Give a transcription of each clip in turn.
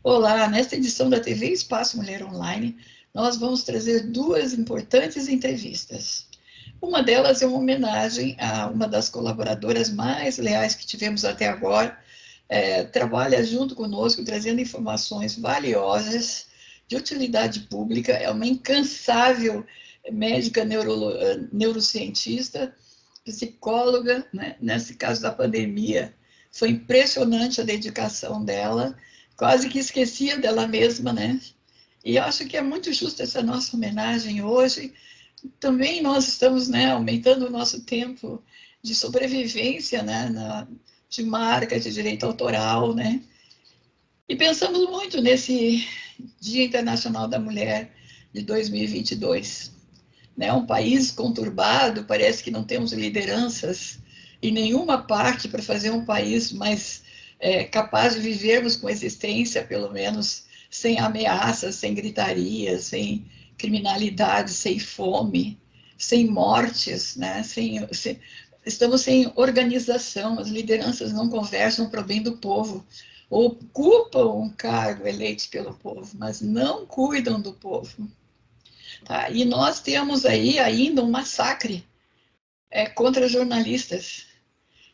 Olá, nesta edição da TV Espaço Mulher Online, nós vamos trazer duas importantes entrevistas. Uma delas é uma homenagem a uma das colaboradoras mais leais que tivemos até agora, trabalha junto conosco, trazendo informações valiosas de utilidade pública, é uma incansável médica neurocientista, psicóloga, né? Nesse caso da pandemia, foi impressionante a dedicação dela, quase que esquecia dela mesma, né? E acho que é muito justa essa nossa homenagem hoje. Também nós estamos, né, aumentando o nosso tempo de sobrevivência, né, de marca, de direito autoral, né? E pensamos muito nesse Dia Internacional da Mulher de 2022. Né? Um país conturbado, parece que não temos lideranças em nenhuma parte para fazer um país mais capaz de vivermos com existência, pelo menos sem ameaças, sem gritaria, sem criminalidade, sem fome, sem mortes, né? Estamos sem organização, as lideranças não conversam para o bem do povo, ocupam um cargo eleito pelo povo, mas não cuidam do povo. Tá? E nós temos aí ainda um massacre contra jornalistas.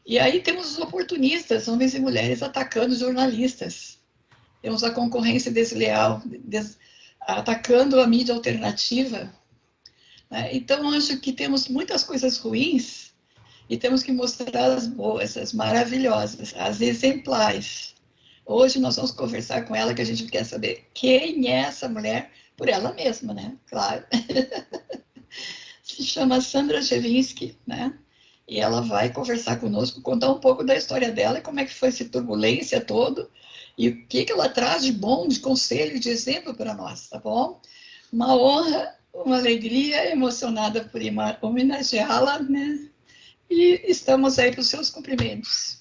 E aí temos os oportunistas, homens e mulheres, atacando jornalistas. Temos a concorrência desleal, atacando a mídia alternativa. Né? Então, acho que temos muitas coisas ruins e temos que mostrar as boas, as maravilhosas, as exemplares. Hoje nós vamos conversar com ela, que a gente quer saber quem é essa mulher, por ela mesma, né? Claro. Se chama Sandra Chevinsky, né? E ela vai conversar conosco, contar um pouco da história dela, como é que foi essa turbulência toda, e o que ela traz de bom, de conselho, de exemplo para nós, tá bom? Uma honra, uma alegria, emocionada por homenageá-la, né? E estamos aí para os seus cumprimentos.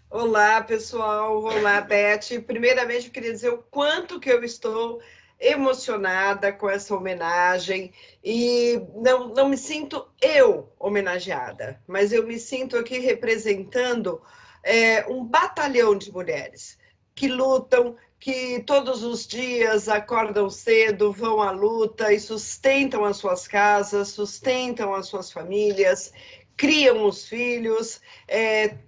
Olá, pessoal. Olá, Beth. Primeiramente, eu queria dizer o quanto que eu estou emocionada com essa homenagem e não me sinto eu homenageada, mas eu me sinto aqui representando um batalhão de mulheres que lutam, que todos os dias acordam cedo, vão à luta e sustentam as suas casas, sustentam as suas famílias, criam os filhos,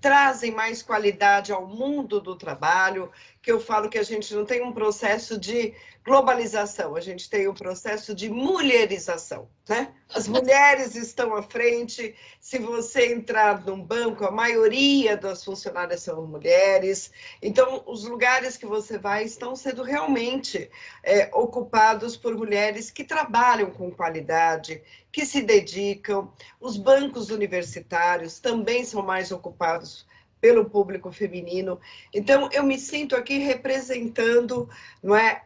trazem mais qualidade ao mundo do trabalho, que eu falo que a gente não tem um processo de globalização, a gente tem um processo de mulherização, né? As mulheres estão à frente, se você entrar num banco, a maioria das funcionárias são mulheres, então os lugares que você vai estão sendo realmente ocupados por mulheres que trabalham com qualidade, que se dedicam, os bancos universitários também são mais ocupados pelo público feminino. Então, eu me sinto aqui representando, não é,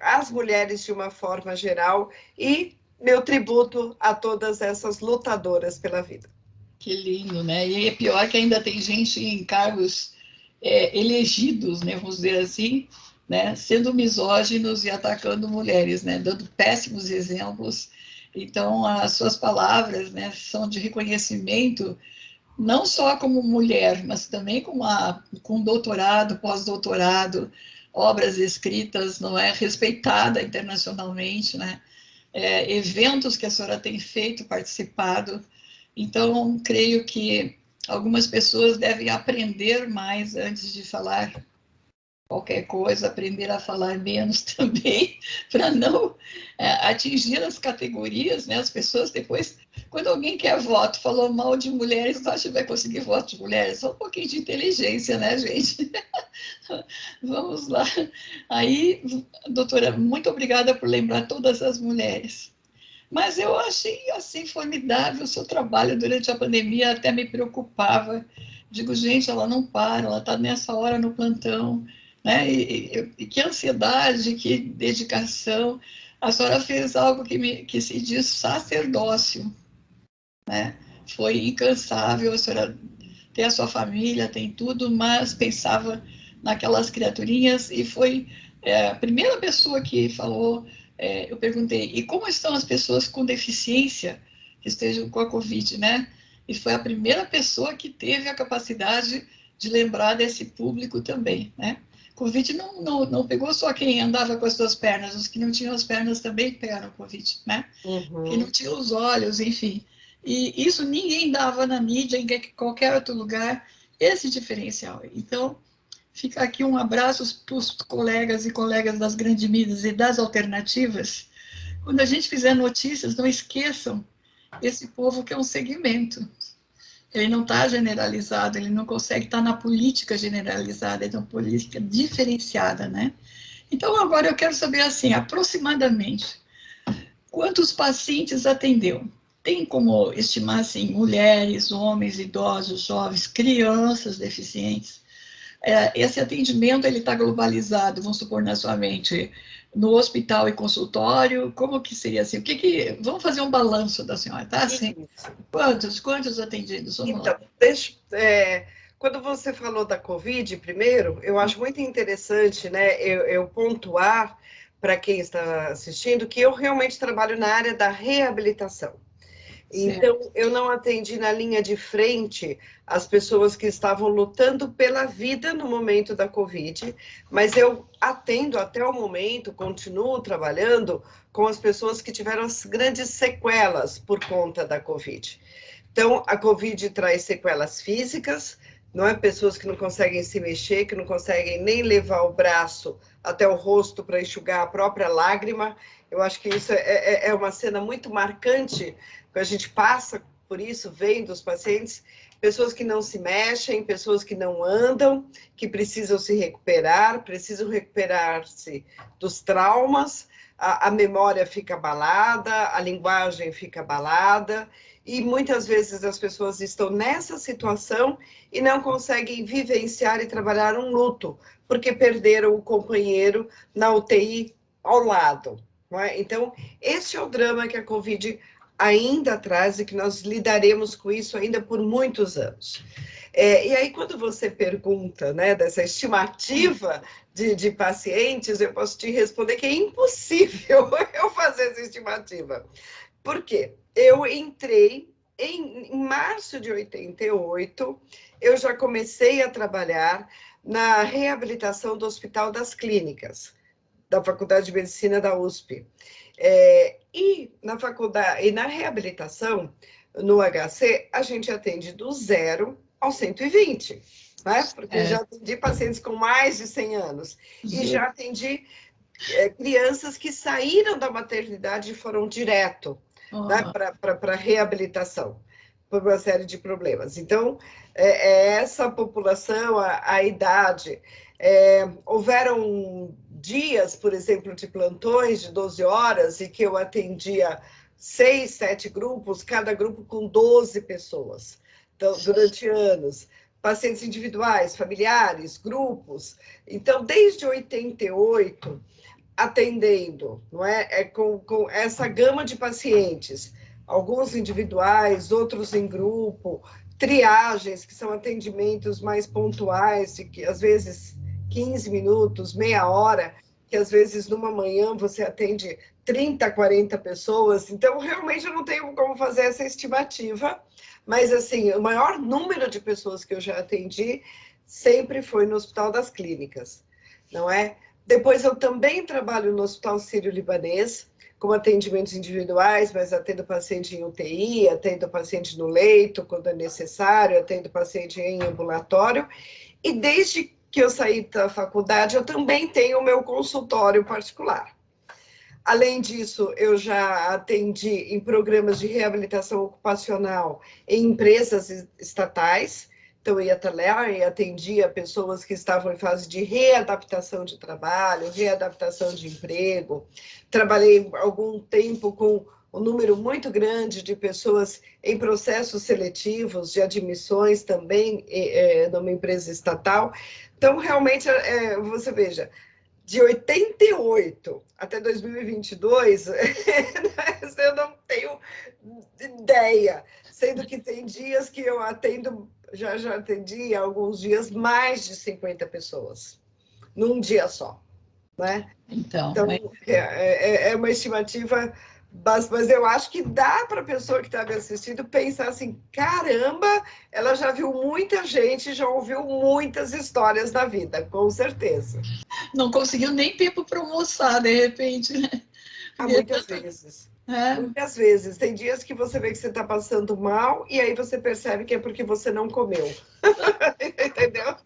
as mulheres de uma forma geral e meu tributo a todas essas lutadoras pela vida. Que lindo, né? E é pior que ainda tem gente em cargos elegidos, né, vamos dizer assim, né, sendo misóginos e atacando mulheres, né, dando péssimos exemplos. Então, as suas palavras, né, são de reconhecimento, não só como mulher, mas também com doutorado, pós-doutorado, obras escritas, não é, respeitada internacionalmente, né, eventos que a senhora tem feito, participado. Então, creio que algumas pessoas devem aprender mais antes de falar qualquer coisa, aprender a falar menos também, para não atingir as categorias, né? As pessoas depois, quando alguém quer voto, falou mal de mulheres, não acha que vai conseguir voto de mulheres, só um pouquinho de inteligência, né, gente? Vamos lá. Aí, doutora, muito obrigada por lembrar todas as mulheres. Mas eu achei, assim, formidável o seu trabalho durante a pandemia, até me preocupava. Digo, gente, ela não para, ela está nessa hora no plantão, né? E que ansiedade, que dedicação. A senhora fez algo que se diz sacerdócio, né? Foi incansável, a senhora tem a sua família, tem tudo, mas pensava naquelas criaturinhas e foi a primeira pessoa que falou, eu perguntei, e como estão as pessoas com deficiência que estejam com a Covid, né? E foi a primeira pessoa que teve a capacidade de lembrar desse público também, né? Covid não pegou só quem andava com as duas pernas, os que não tinham as pernas também pegaram Covid, né? Que não tinham os olhos, enfim. E isso ninguém dava na mídia, em qualquer outro lugar, esse diferencial. Então, fica aqui um abraço para os colegas e colegas das grandes mídias e das alternativas. Quando a gente fizer notícias, não esqueçam esse povo que é um segmento. Ele não está generalizado, ele não consegue estar na política generalizada, é uma política diferenciada, né? Então, agora eu quero saber, assim, aproximadamente, quantos pacientes atendeu? Tem como estimar, assim, mulheres, homens, idosos, jovens, crianças deficientes? Esse atendimento, ele está globalizado, vamos supor, na sua mente, no hospital e consultório, como que seria assim? Vamos fazer um balanço da senhora, tá? Assim, quantos atendidos? Vamos Então, lá. quando você falou da Covid, primeiro, eu acho muito interessante, né, eu pontuar para quem está assistindo que eu realmente trabalho na área da reabilitação. Então, eu não atendi na linha de frente as pessoas que estavam lutando pela vida no momento da Covid, mas eu atendo até o momento, continuo trabalhando com as pessoas que tiveram as grandes sequelas por conta da Covid. Então, a Covid traz sequelas físicas, não é? Pessoas que não conseguem se mexer, que não conseguem nem levar o braço até o rosto para enxugar a própria lágrima. Eu acho que isso é uma cena muito marcante, que a gente passa por isso, vendo os pacientes, pessoas que não se mexem, pessoas que não andam, que precisam se recuperar, precisam recuperar-se dos traumas, a memória fica abalada, a linguagem fica abalada, e muitas vezes as pessoas estão nessa situação e não conseguem vivenciar e trabalhar um luto, porque perderam o companheiro na UTI ao lado. Não é? Então, esse é o drama que a Covid ainda traz e que nós lidaremos com isso ainda por muitos anos. E aí, quando você pergunta, né, dessa estimativa de pacientes, eu posso te responder que é impossível eu fazer essa estimativa. Por quê? Eu entrei em março de 88, eu já comecei a trabalhar na reabilitação do Hospital das Clínicas, da Faculdade de Medicina da USP. E na faculdade, e na reabilitação, no HC, a gente atende do 0 ao 120, né? Porque já atendi pacientes com mais de 100 anos. E já atendi crianças que saíram da maternidade e foram direto, né, para reabilitação, por uma série de problemas. Então, essa população, a idade, houveram dias, por exemplo, de plantões de 12 horas, e que eu atendia 6, 7 grupos, cada grupo com 12 pessoas, então, durante anos. Pacientes individuais, familiares, grupos. Então, desde 88, atendendo, não é? Com essa gama de pacientes, alguns individuais, outros em grupo, triagens, que são atendimentos mais pontuais, de que às vezes 15 minutos, meia hora, que às vezes numa manhã você atende 30, 40 pessoas. Então, realmente eu não tenho como fazer essa estimativa, mas assim, o maior número de pessoas que eu já atendi sempre foi no Hospital das Clínicas, não é? Depois eu também trabalho no Hospital Sírio-Libanês, com atendimentos individuais, mas atendo paciente em UTI, atendo paciente no leito, quando é necessário, atendo paciente em ambulatório. E desde que eu saí da faculdade, eu também tenho o meu consultório particular. Além disso, eu já atendi em programas de reabilitação ocupacional em empresas estatais. Então, eu ia até lá e atendia pessoas que estavam em fase de readaptação de trabalho, readaptação de emprego. Trabalhei algum tempo com um número muito grande de pessoas em processos seletivos de admissões também numa empresa estatal. Então, realmente, você veja, de 88 até 2022, eu não tenho ideia, sendo que tem dias que eu atendo, já atendi alguns dias mais de 50 pessoas, num dia só, né? Então, é uma estimativa Mas eu acho que dá para a pessoa que está me assistindo pensar assim, caramba, ela já viu muita gente, já ouviu muitas histórias da vida, com certeza. Não conseguiu nem tempo para almoçar, de repente, né? Há Porque muitas tanto, vezes. é, Muitas vezes. Tem dias que você vê que você está passando mal e aí você percebe que é porque você não comeu. Entendeu?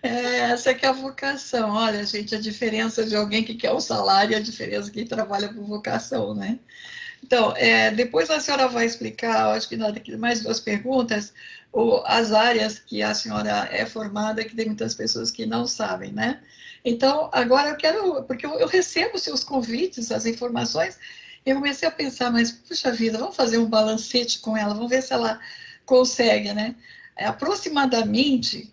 essa é que é a vocação. Olha, gente, a diferença de alguém que quer o salário e a diferença de quem trabalha por vocação, né? Então, depois a senhora vai explicar, acho que mais duas perguntas, as áreas que a senhora é formada, que tem muitas pessoas que não sabem, né? Então, agora eu quero, porque eu recebo seus convites, as informações, eu comecei a pensar, mas, puxa vida, vamos fazer um balancete com ela, vamos ver se ela consegue, né? Aproximadamente,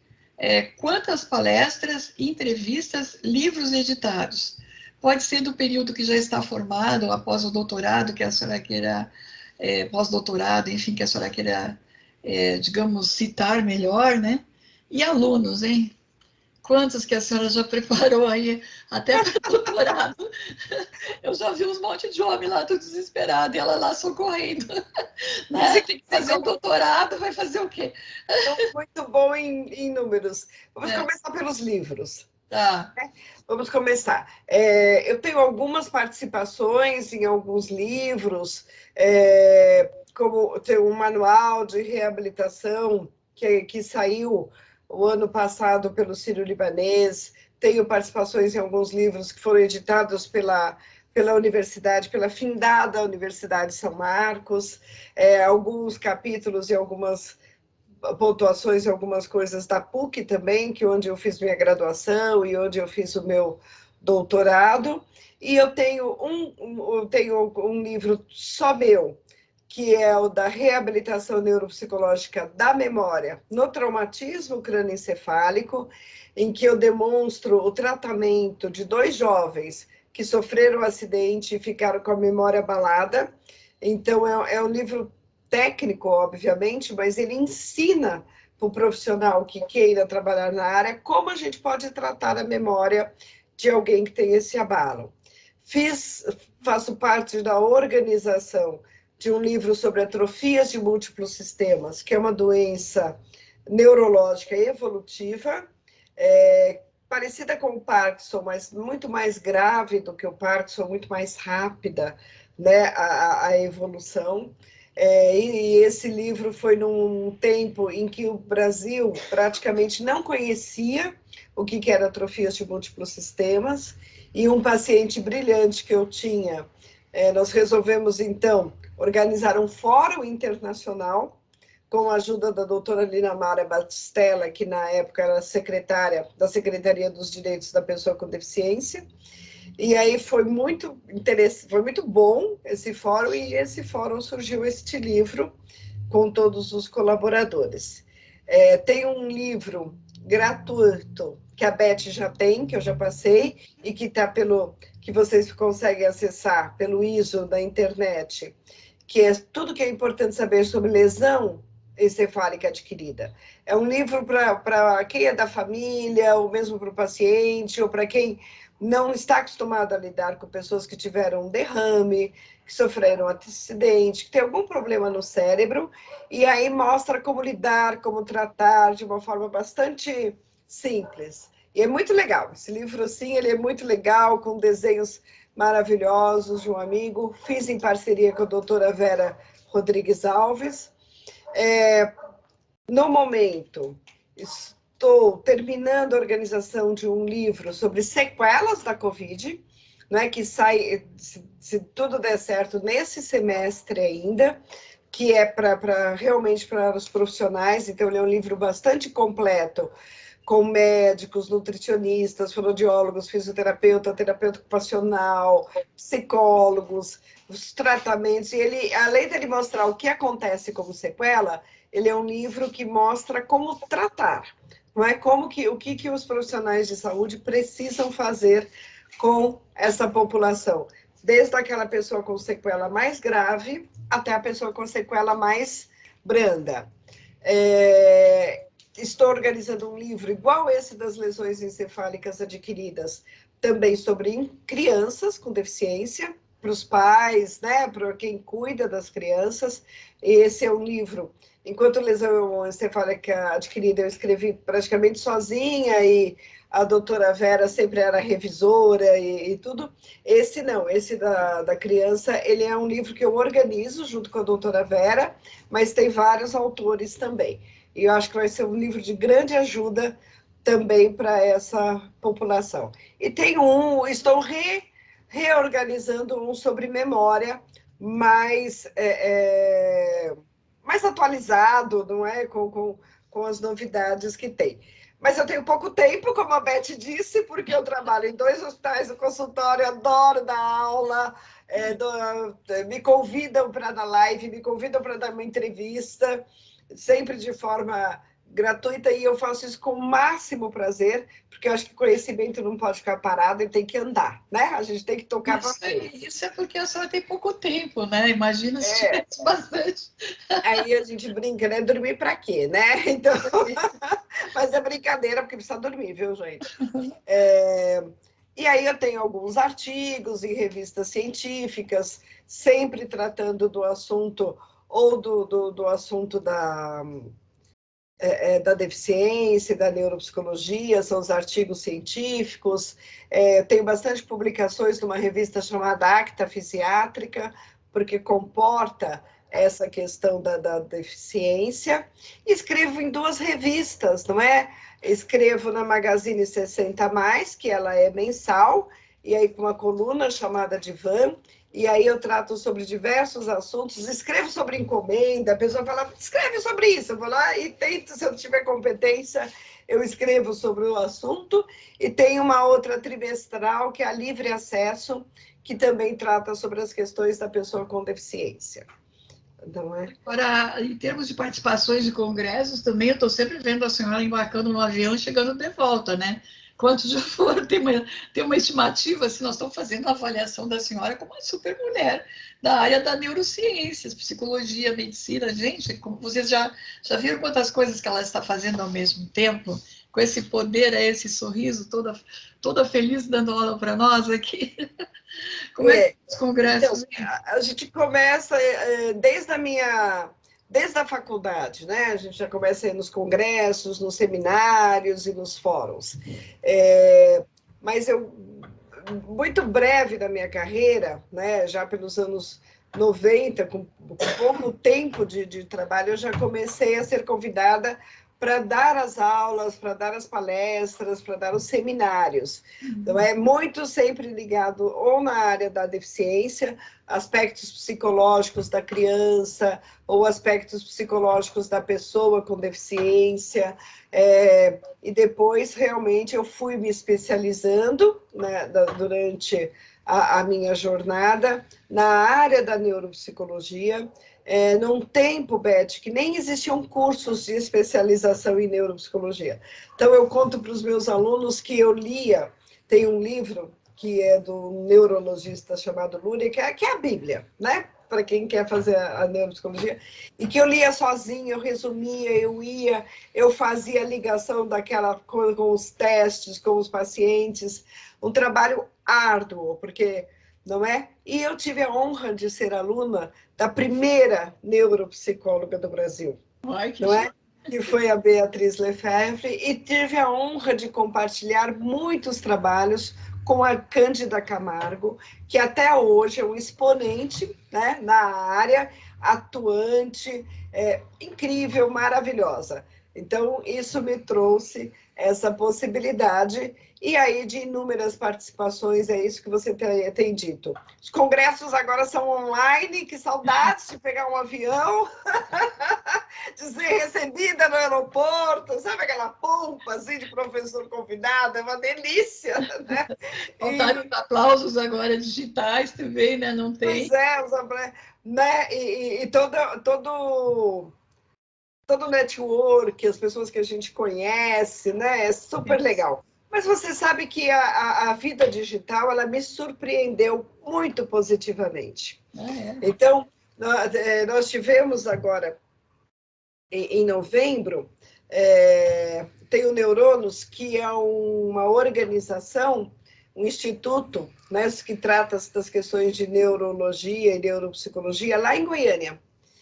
quantas palestras, entrevistas, livros editados? Pode ser do período que já está formado, após o doutorado, que a senhora queira, pós-doutorado, enfim, que a senhora queira, digamos, citar melhor, né? E alunos, hein? Quantos que a senhora já preparou aí, até para doutorado? Eu já vi uns monte de homem lá, tudo desesperado, e ela lá socorrendo, né? Tem que fazer o doutorado, vai fazer o quê? Sou muito bom em números. Vamos É, começar pelos livros. tá, Vamos começar. Eu tenho algumas participações em alguns livros, como tem um manual de reabilitação que saiu o ano passado pelo Sírio-Libanês. Tenho participações em alguns livros que foram editados pela universidade, pela findada Universidade de São Marcos, alguns capítulos e algumas pontuações em algumas coisas da PUC também, que onde eu fiz minha graduação e onde eu fiz o meu doutorado. E eu tenho um livro só meu, que é o da reabilitação neuropsicológica da memória no traumatismo crânioencefálico, em que eu demonstro o tratamento de 2 jovens que sofreram um acidente e ficaram com a memória abalada. Então, é um livro técnico, obviamente, mas ele ensina para o profissional que queira trabalhar na área como a gente pode tratar a memória de alguém que tem esse abalo. Faço parte da organização de um livro sobre atrofias de múltiplos sistemas, que é uma doença neurológica evolutiva, parecida com o Parkinson, mas muito mais grave do que o Parkinson, muito mais rápida, né, a evolução. E esse livro foi num tempo em que o Brasil praticamente não conhecia o que era atrofias de múltiplos sistemas, e um paciente brilhante que eu tinha, nós resolvemos, então, organizar um fórum internacional com a ajuda da doutora Lina Mara Batistella, que na época era secretária da Secretaria dos Direitos da Pessoa com Deficiência. E aí foi muito interessante, foi muito bom esse fórum, e esse fórum surgiu este livro com todos os colaboradores. Tem um livro gratuito que a Beth já tem, que eu já passei, e que está que vocês conseguem acessar pelo ISO da internet, que é tudo que é importante saber sobre lesão encefálica adquirida. É um livro para quem é da família, ou mesmo para o paciente, ou para quem não está acostumado a lidar com pessoas que tiveram um derrame, que sofreram um acidente, que tem algum problema no cérebro, e aí mostra como lidar, como tratar de uma forma bastante simples. E é muito legal. Esse livro, assim, ele é muito legal, com desenhos maravilhosos de um amigo. Fiz em parceria com a doutora Vera Rodrigues Alves. No momento, estou terminando a organização de um livro sobre sequelas da Covid, né, que sai, se tudo der certo, nesse semestre ainda, que é realmente para os profissionais. Então, ele é um livro bastante completo, com médicos, nutricionistas, fonoaudiólogos, fisioterapeuta, terapeuta ocupacional, psicólogos, os tratamentos. E ele, além dele mostrar o que acontece como sequela, ele é um livro que mostra como tratar, não é? O que os profissionais de saúde precisam fazer com essa população, desde aquela pessoa com sequela mais grave até a pessoa com sequela mais branda. Estou organizando um livro igual esse das lesões encefálicas adquiridas, também sobre crianças com deficiência, os pais, né, para quem cuida das crianças. Esse é um livro. Enquanto Lesão Encefálica Adquirida, eu escrevi praticamente sozinha, e a doutora Vera sempre era revisora e tudo. Esse não, esse da criança, ele é um livro que eu organizo junto com a doutora Vera, mas tem vários autores também. E eu acho que vai ser um livro de grande ajuda também para essa população. E tem estou reorganizando um sobre memória, mais, mais atualizado, não é? Com as novidades que tem. Mas eu tenho pouco tempo, como a Beth disse, porque eu trabalho em 2 hospitais, no consultório, adoro dar aula, me convidam para dar live, me convidam para dar uma entrevista, sempre de forma gratuita, e eu faço isso com o máximo prazer, porque eu acho que conhecimento não pode ficar parado, ele tem que andar, né? A gente tem que tocar para frente. Isso é porque a senhora tem pouco tempo, né? Imagina se tivesse bastante. Aí a gente brinca, né? Dormir para quê, né? Então, mas é brincadeira, porque precisa dormir, viu, gente? E aí eu tenho alguns artigos em revistas científicas, sempre tratando do assunto, ou do assunto da deficiência, da neuropsicologia, são os artigos científicos. Tenho bastante publicações numa revista chamada Acta Fisiátrica, porque comporta essa questão da deficiência. Escrevo em 2 revistas, não é? Escrevo na Magazine 60 Mais, que ela é mensal, e aí com uma coluna chamada Divã, e aí eu trato sobre diversos assuntos, escrevo sobre encomenda, a pessoa fala, escreve sobre isso, eu vou lá e tento, se eu tiver competência, eu escrevo sobre o assunto, e tem uma outra trimestral, que é a Livre Acesso, que também trata sobre as questões da pessoa com deficiência. Então, Agora, em termos de participações de congressos, também eu estou sempre vendo a senhora embarcando no avião e chegando de volta, né? Quantos já foram? Tem uma estimativa, se nós estamos fazendo a avaliação da senhora como uma super mulher da área da neurociências, psicologia, medicina. Gente, como vocês já viram quantas coisas que ela está fazendo ao mesmo tempo? Com esse poder, esse sorriso, toda feliz dando aula para nós aqui. Como é que os congressos... Então, a gente começa desde a faculdade, né? A gente já começa a ir nos congressos, nos seminários e nos fóruns. Mas muito breve da minha carreira, né? Já pelos anos 90, com pouco tempo de trabalho, eu já comecei a ser convidada para dar as aulas, para dar as palestras, para dar os seminários. Então, é muito sempre ligado ou na área da deficiência, aspectos psicológicos da criança, ou aspectos psicológicos da pessoa com deficiência. E depois, realmente, eu fui me especializando, né, durante a minha jornada na área da neuropsicologia. Num tempo, Beth, que nem existiam cursos de especialização em neuropsicologia. Então, eu conto para os meus alunos que eu lia, tem um livro que é do neurologista chamado Luria, que é a Bíblia, né? Para quem quer fazer a neuropsicologia, e que eu lia sozinha, eu resumia, eu fazia a ligação daquela com os testes, com os pacientes, um trabalho árduo, porque não é? E eu tive a honra de ser aluna da primeira neuropsicóloga do Brasil, não é? Que foi a Beatriz Lefebvre, e tive a honra de compartilhar muitos trabalhos com a Cândida Camargo, que até hoje é um exponente, né, na área, atuante, incrível, maravilhosa. Então, isso me trouxe essa possibilidade, e aí de inúmeras participações, é isso que você tem dito. Os congressos agora são online, que saudades de pegar um avião, de ser recebida no aeroporto, sabe aquela pompa assim, de professor convidado, é uma delícia, né? Faltaram os aplausos agora digitais também, né? Não tem. Pois é, né? E todo network, as pessoas que a gente conhece, né? É super legal. Mas você sabe que a vida digital, ela me surpreendeu muito positivamente. Então, nós tivemos agora, em novembro, tem o Neuronos, que é uma organização um instituto, né, que trata das questões de neurologia e neuropsicologia lá em Goiânia.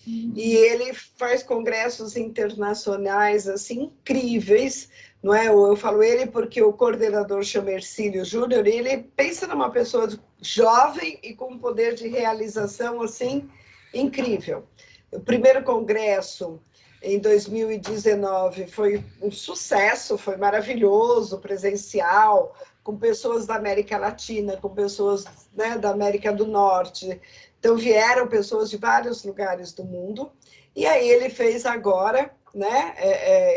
E ele faz congressos internacionais assim incríveis, não é? Eu falo ele porque o coordenador chama Ercílio Júnior, e ele pensa numa pessoa jovem e com um poder de realização assim incrível. O primeiro congresso em 2019 foi um sucesso, foi maravilhoso, presencial, com pessoas da América Latina, com pessoas, né, da América do Norte. Então vieram pessoas de vários lugares do mundo. E aí ele fez agora, né?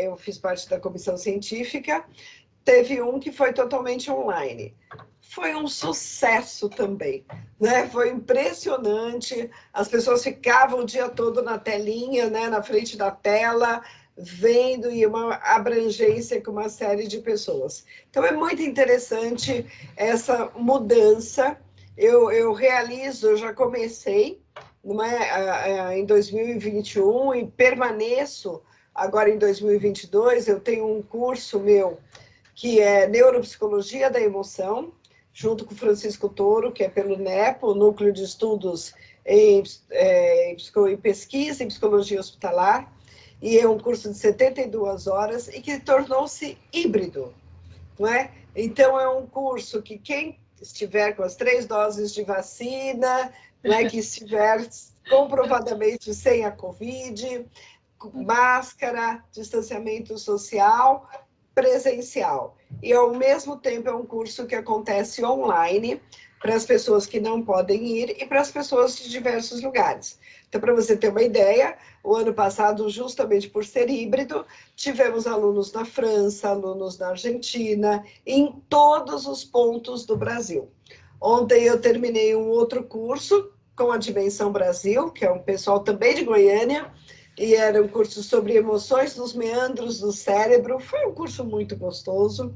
Eu fiz parte da comissão científica. Teve um que foi totalmente online. Foi um sucesso também, né? Foi impressionante. As pessoas ficavam o dia todo na telinha, né? Na frente da tela, vendo, e uma abrangência com uma série de pessoas. Então é muito interessante essa mudança. Eu realizo, eu já comecei, não é, em 2021 e permaneço agora em 2022. Eu tenho um curso meu que é Neuropsicologia da Emoção, junto com o Francisco Toro, que é pelo NEPO, Núcleo de Estudos em Pesquisa em Psicologia Hospitalar, e é um curso de 72 horas e que tornou-se híbrido, não é? Então, é um curso que quem estiver com as 3 doses de vacina, não é, que estiver comprovadamente sem a Covid, máscara, distanciamento social, presencial. E, ao mesmo tempo, é um curso que acontece online para as pessoas que não podem ir e para as pessoas de diversos lugares. Então, para você ter uma ideia, o ano passado, justamente por ser híbrido, tivemos alunos na França, alunos na Argentina, em todos os pontos do Brasil. Ontem eu terminei um outro curso com a Dimensão Brasil, que é um pessoal também de Goiânia, e era um curso sobre emoções nos meandros do cérebro. Foi um curso muito gostoso,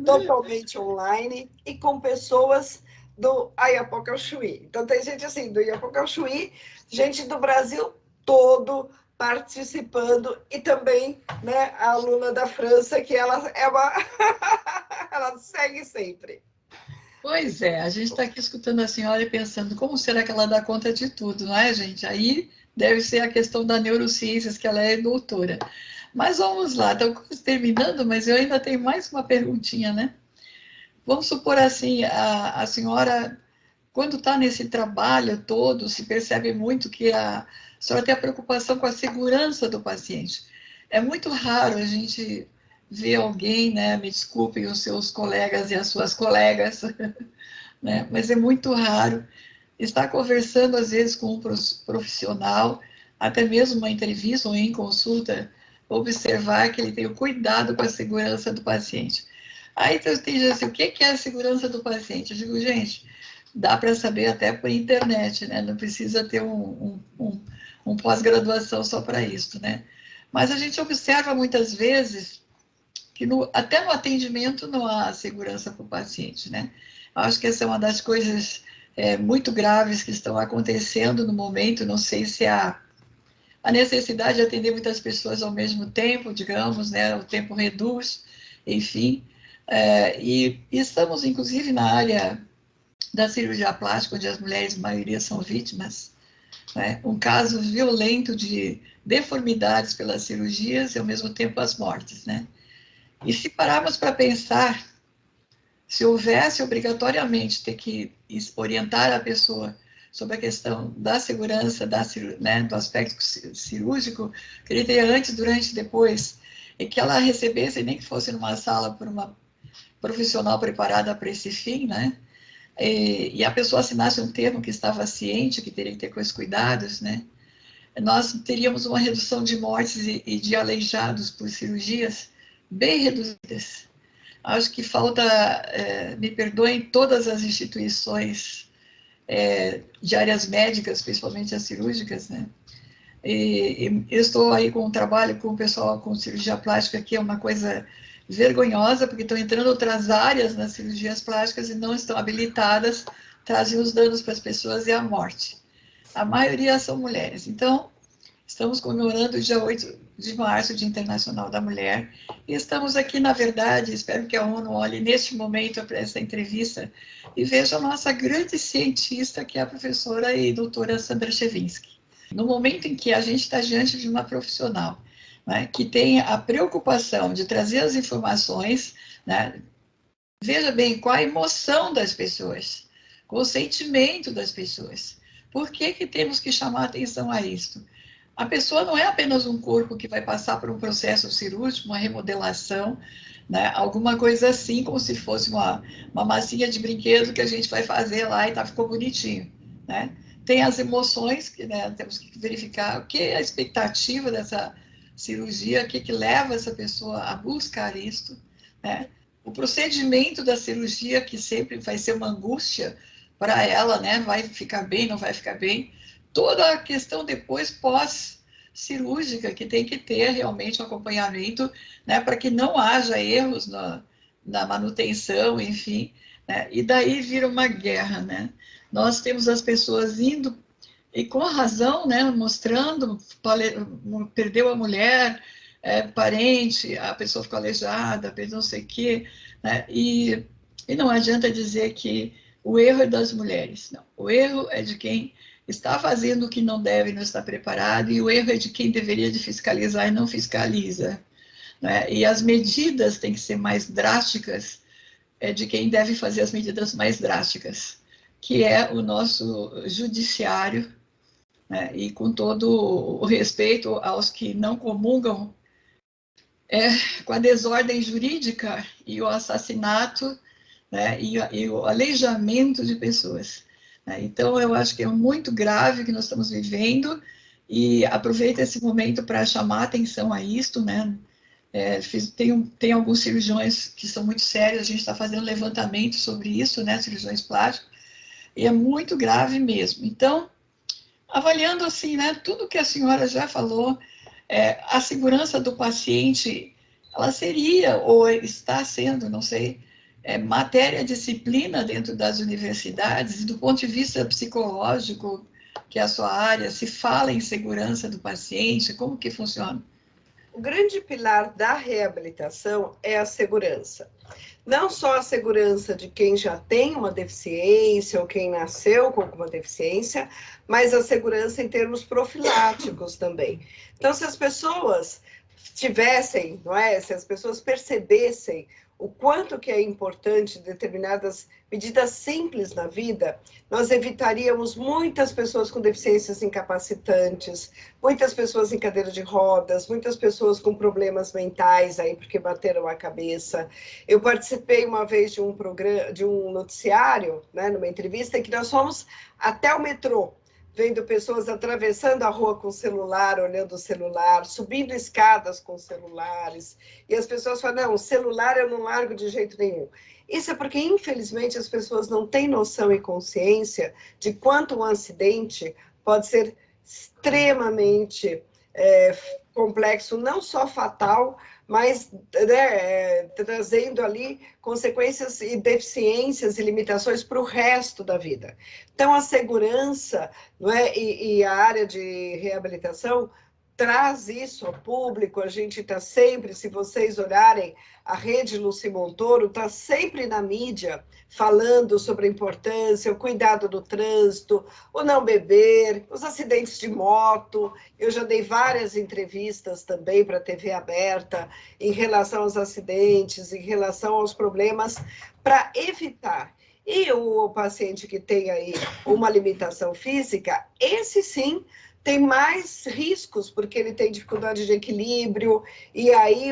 totalmente online e com pessoas do Ayapoca ao Chuí. Então tem gente assim, do Ayapoca ao Chuí, gente do Brasil todo participando, e também, né, a aluna da França, que ela é uma ela segue sempre. Pois é, a gente está aqui escutando a senhora e pensando como será que ela dá conta de tudo, não é, gente? Aí deve ser a questão da neurociências, que ela é doutora. Mas vamos lá, estamos quase terminando, mas eu ainda tenho mais uma perguntinha, né? Vamos supor assim, a senhora, quando está nesse trabalho todo, se percebe muito que a senhora tem a preocupação com a segurança do paciente. É muito raro a gente ver alguém, né? Me desculpem os seus colegas e as suas colegas, né? Mas é muito raro estar conversando, às vezes, com um profissional, até mesmo uma entrevista ou em consulta, observar que ele tem o cuidado com a segurança do paciente. Aí tem gente assim, o que é a segurança do paciente? Eu digo, gente, dá para saber até por internet, né? Não precisa ter um pós-graduação só para isso, né? Mas a gente observa muitas vezes que até no atendimento não há segurança para o paciente, né? Acho que essa é uma das coisas muito graves que estão acontecendo no momento. Não sei se a necessidade de atender muitas pessoas ao mesmo tempo, digamos, né? O tempo reduz, enfim. E estamos, inclusive, na área da cirurgia plástica, onde as mulheres, a maioria, são vítimas, né? Um caso violento de deformidades pelas cirurgias e, ao mesmo tempo, as mortes, né? E se pararmos para pensar, se houvesse obrigatoriamente ter que orientar a pessoa sobre a questão da segurança, né, do aspecto cirúrgico, que ele teria antes, durante e depois, e que ela recebesse, nem que fosse numa sala por uma profissional preparada para esse fim, né? E a pessoa assinasse um termo que estava ciente, que teria que ter com os cuidados, né? Nós teríamos uma redução de mortes e de aleijados por cirurgias bem reduzidas. Acho que falta, me perdoem todas as instituições de áreas médicas, principalmente as cirúrgicas, né? E eu estou aí com um trabalho com o pessoal com cirurgia plástica, que é uma coisa vergonhosa, porque estão entrando outras áreas nas cirurgias plásticas e não estão habilitadas, trazem os danos para as pessoas e a morte. A maioria são mulheres. Então, Estamos comemorando o dia 8 de março, Dia Internacional da Mulher, e estamos aqui, na verdade, espero que a ONU olhe neste momento para essa entrevista e veja a nossa grande cientista, que é a professora e doutora Sandra Chevinsky. No momento em que a gente está diante de uma profissional, né, que tem a preocupação de trazer as informações, né, veja bem qual a emoção das pessoas, qual o sentimento das pessoas. Por que temos que chamar atenção a isto? A pessoa não é apenas um corpo que vai passar por um processo cirúrgico, uma remodelação, né? Alguma coisa assim, como se fosse uma massinha de brinquedo que a gente vai fazer lá e ficou bonitinho. Né? Tem as emoções, que, né, temos que verificar o que é a expectativa dessa cirurgia, o que leva essa pessoa a buscar isto. Né? O procedimento da cirurgia, que sempre vai ser uma angústia para ela, né? Vai ficar bem, não vai ficar bem. Toda a questão depois pós-cirúrgica, que tem que ter realmente um acompanhamento, né? Para que não haja erros na manutenção, enfim. Né? E daí vira uma guerra, né? Nós temos as pessoas indo, e com razão, né? Mostrando, perdeu a mulher, parente, a pessoa ficou aleijada, fez não sei o quê, né? E não adianta dizer que o erro é das mulheres, não. O erro é de quem está fazendo o que não deve e não está preparado, e o erro é de quem deveria de fiscalizar e não fiscaliza. Né? E as medidas têm que ser mais drásticas, de quem deve fazer as medidas mais drásticas, que é o nosso judiciário, né? E com todo o respeito aos que não comungam com a desordem jurídica e o assassinato, né, e o aleijamento de pessoas. Né? Então, eu acho que é muito grave o que nós estamos vivendo, e aproveito esse momento para chamar atenção a isto. Né? Tem alguns cirurgiões que são muito sérios, a gente está fazendo levantamento sobre isso, né, cirurgiões plásticos, e é muito grave mesmo. Então, avaliando assim, né, tudo que a senhora já falou, a segurança do paciente, ela seria, ou está sendo, não sei, matéria disciplina dentro das universidades, do ponto de vista psicológico, que é a sua área, se fala em segurança do paciente, como que funciona? O grande pilar da reabilitação é a segurança. Não só a segurança de quem já tem uma deficiência ou quem nasceu com alguma deficiência, mas a segurança em termos profiláticos também. Então, se as pessoas tivessem, não é? Se as pessoas percebessem o quanto que é importante determinadas medidas simples na vida, nós evitaríamos muitas pessoas com deficiências incapacitantes, muitas pessoas em cadeira de rodas, muitas pessoas com problemas mentais aí porque bateram a cabeça. Eu participei uma vez de um programa, de um noticiário, né, numa entrevista, em que nós fomos até o metrô, vendo pessoas atravessando a rua com celular, olhando o celular, subindo escadas com celulares, e as pessoas falam, não, o celular eu não largo de jeito nenhum. Isso é porque, infelizmente, as pessoas não têm noção e consciência de quanto um acidente pode ser extremamente complexo, não só fatal, mas né, trazendo ali consequências e deficiências e limitações para o resto da vida. Então, a segurança, não é, e a área de reabilitação traz isso ao público. A gente está sempre, se vocês olharem, a rede Lucy Montoro está sempre na mídia falando sobre a importância, o cuidado do trânsito, o não beber, os acidentes de moto. Eu já dei várias entrevistas também para a TV aberta em relação aos acidentes, em relação aos problemas, para evitar. E o paciente que tem aí uma limitação física, esse sim tem mais riscos, porque ele tem dificuldade de equilíbrio, e aí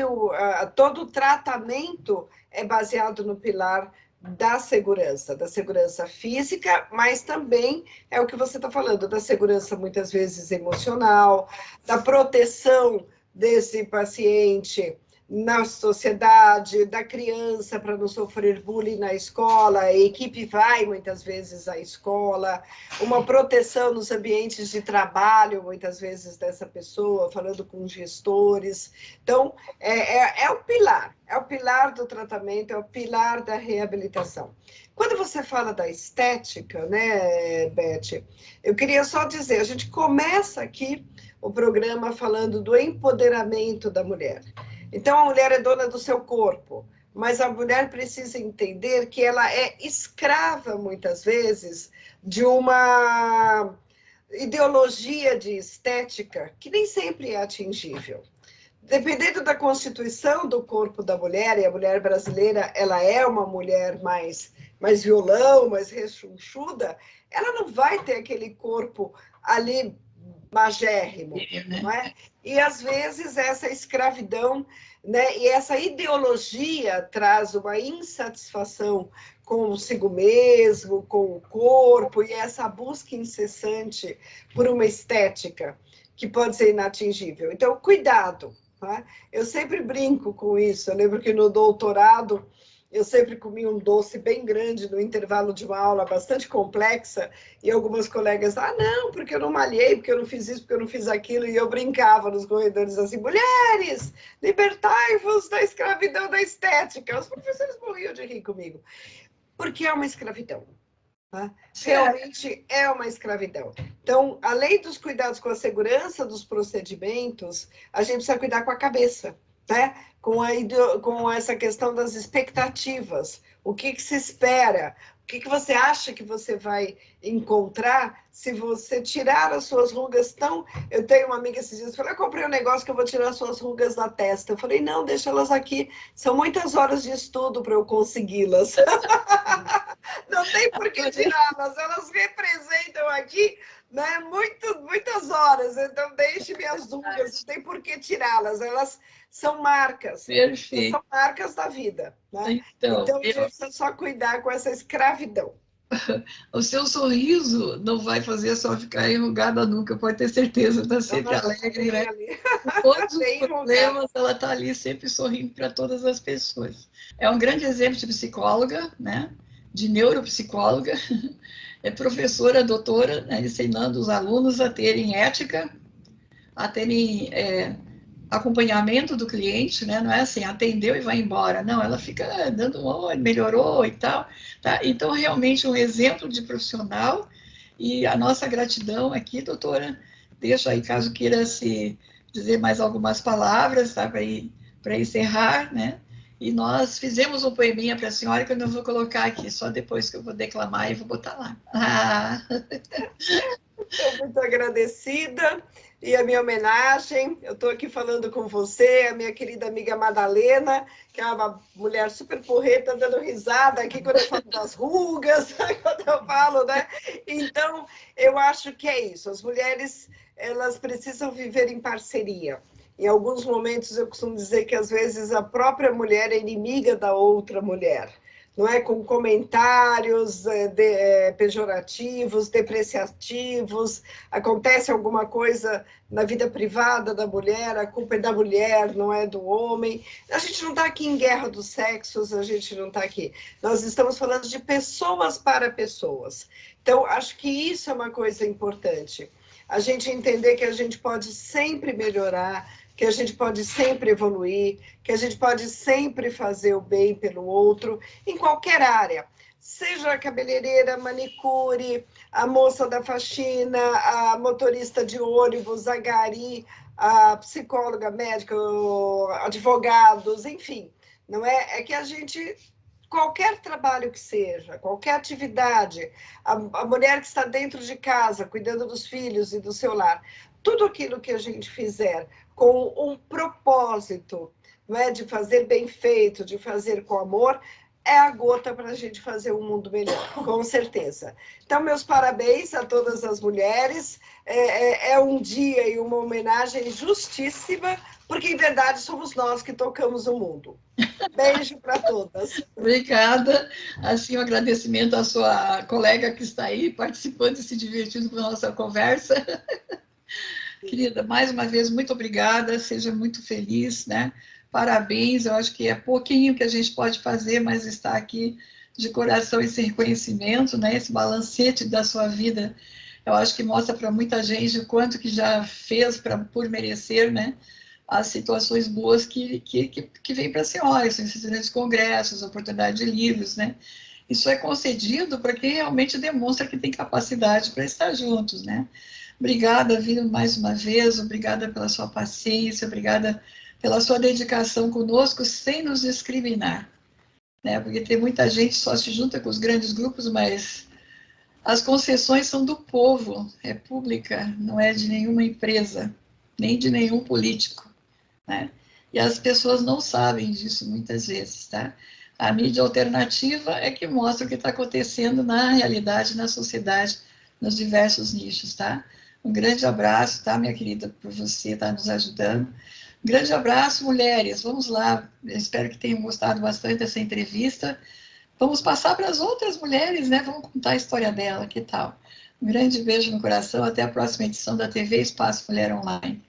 todo o tratamento é baseado no pilar da segurança física, mas também é o que você está falando, da segurança muitas vezes emocional, da proteção desse paciente na sociedade, da criança para não sofrer bullying na escola, a equipe vai muitas vezes à escola, uma proteção nos ambientes de trabalho, muitas vezes, dessa pessoa, falando com gestores. Então, é o pilar do tratamento, é o pilar da reabilitação. Quando você fala da estética, né, Beth, eu queria só dizer, a gente começa aqui o programa falando do empoderamento da mulher. Então, a mulher é dona do seu corpo, mas a mulher precisa entender que ela é escrava, muitas vezes, de uma ideologia de estética que nem sempre é atingível. Dependendo da constituição do corpo da mulher, e a mulher brasileira ela é uma mulher mais violão, mais rechonchuda, ela não vai ter aquele corpo ali magérrimo, não é? E às vezes essa escravidão, né, e essa ideologia traz uma insatisfação consigo mesmo, com o corpo, e essa busca incessante por uma estética que pode ser inatingível. Então, cuidado. Tá? Eu sempre brinco com isso. Eu lembro que no doutorado eu sempre comi um doce bem grande no intervalo de uma aula bastante complexa, e algumas colegas, não, porque eu não malhei, porque eu não fiz isso, porque eu não fiz aquilo, e eu brincava nos corredores assim, mulheres, libertai-vos da escravidão da estética. Os professores morriam de rir comigo, porque é uma escravidão. Tá? Realmente é uma escravidão. Então, além dos cuidados com a segurança dos procedimentos, a gente precisa cuidar com a cabeça, né? Com essa questão das expectativas. O que se espera? O que você acha que você vai encontrar se você tirar as suas rugas tão... Eu tenho uma amiga esses dias que falou, eu comprei um negócio que eu vou tirar as suas rugas da testa. Eu falei, não, deixa elas aqui. São muitas horas de estudo para eu consegui-las. Não tem por que tirá-las, elas representam aqui, né, muitas horas, então deixe minhas rugas, não tem por que tirá-las, elas são marcas. Perfeito. São marcas da vida. Né? Então a gente precisa só cuidar com essa escravidão. O seu sorriso não vai fazer só ficar enrugada nunca, pode ter certeza, está sempre alegre, né? Todos os problemas, ela está ali sempre sorrindo para todas as pessoas. É um grande exemplo de psicóloga, né? De neuropsicóloga, é professora, doutora, né? Ensinando os alunos a terem ética, a terem acompanhamento do cliente, né? Não é assim, atendeu e vai embora. Não, ela fica dando um oi, melhorou e tal. Tá? Então, realmente, um exemplo de profissional, e a nossa gratidão aqui, doutora, deixa aí, caso queira se dizer mais algumas palavras, tá? Para encerrar, né? E nós fizemos um poeminha para a senhora que eu não vou colocar aqui, só depois que eu vou declamar e vou botar lá. Estou muito agradecida. E a minha homenagem, eu estou aqui falando com você, a minha querida amiga Madalena, que é uma mulher super porreta, dando risada aqui quando eu falo das rugas, quando eu falo, né? Então, eu acho que é isso. As mulheres, elas precisam viver em parceria. Em alguns momentos, eu costumo dizer que, às vezes, a própria mulher é inimiga da outra mulher. Não é? Com comentários pejorativos, depreciativos, acontece alguma coisa na vida privada da mulher, a culpa é da mulher, não é do homem. A gente não está aqui em guerra dos sexos, a gente não está aqui. Nós estamos falando de pessoas para pessoas. Então, acho que isso é uma coisa importante. A gente entender que a gente pode sempre melhorar, que a gente pode sempre evoluir, que a gente pode sempre fazer o bem pelo outro, em qualquer área. Seja a cabeleireira, manicure, a moça da faxina, a motorista de ônibus, a gari, a psicóloga, médica, advogados, enfim. Não é? É que a gente... Qualquer trabalho que seja, qualquer atividade, a mulher que está dentro de casa, cuidando dos filhos e do seu lar, tudo aquilo que a gente fizer com um propósito, não é, de fazer bem feito, de fazer com amor, é a gota para a gente fazer um mundo melhor, com certeza. Então, meus parabéns a todas as mulheres. É um dia e uma homenagem justíssima, porque, em verdade, somos nós que tocamos o mundo. Beijo para todas. Obrigada. Assim, um agradecimento à sua colega que está aí participando e se divertindo com a nossa conversa. Querida, mais uma vez, muito obrigada. Seja muito feliz, né? Parabéns. Eu acho que é pouquinho que a gente pode fazer, mas estar aqui de coração esse reconhecimento, né? Esse balancete da sua vida, eu acho que mostra para muita gente o quanto que já fez por merecer, né? As situações boas que vêm para a senhora, esses grandes congressos, oportunidade de livros, né? Isso é concedido para quem realmente demonstra que tem capacidade para estar juntos, né? Obrigada, viu, mais uma vez, obrigada pela sua paciência, obrigada pela sua dedicação conosco, sem nos discriminar, né? Porque tem muita gente que só se junta com os grandes grupos, mas as concessões são do povo, é pública, não é de nenhuma empresa, nem de nenhum político, né? E as pessoas não sabem disso muitas vezes, tá? A mídia alternativa é que mostra o que está acontecendo na realidade, na sociedade, nos diversos nichos, tá? Um grande abraço, tá, minha querida, por você estar nos ajudando. Um grande abraço, mulheres. Vamos lá. Eu espero que tenham gostado bastante dessa entrevista. Vamos passar para as outras mulheres, né? Vamos contar a história dela, que tal? Um grande beijo no coração. Até a próxima edição da TV Espaço Mulher Online.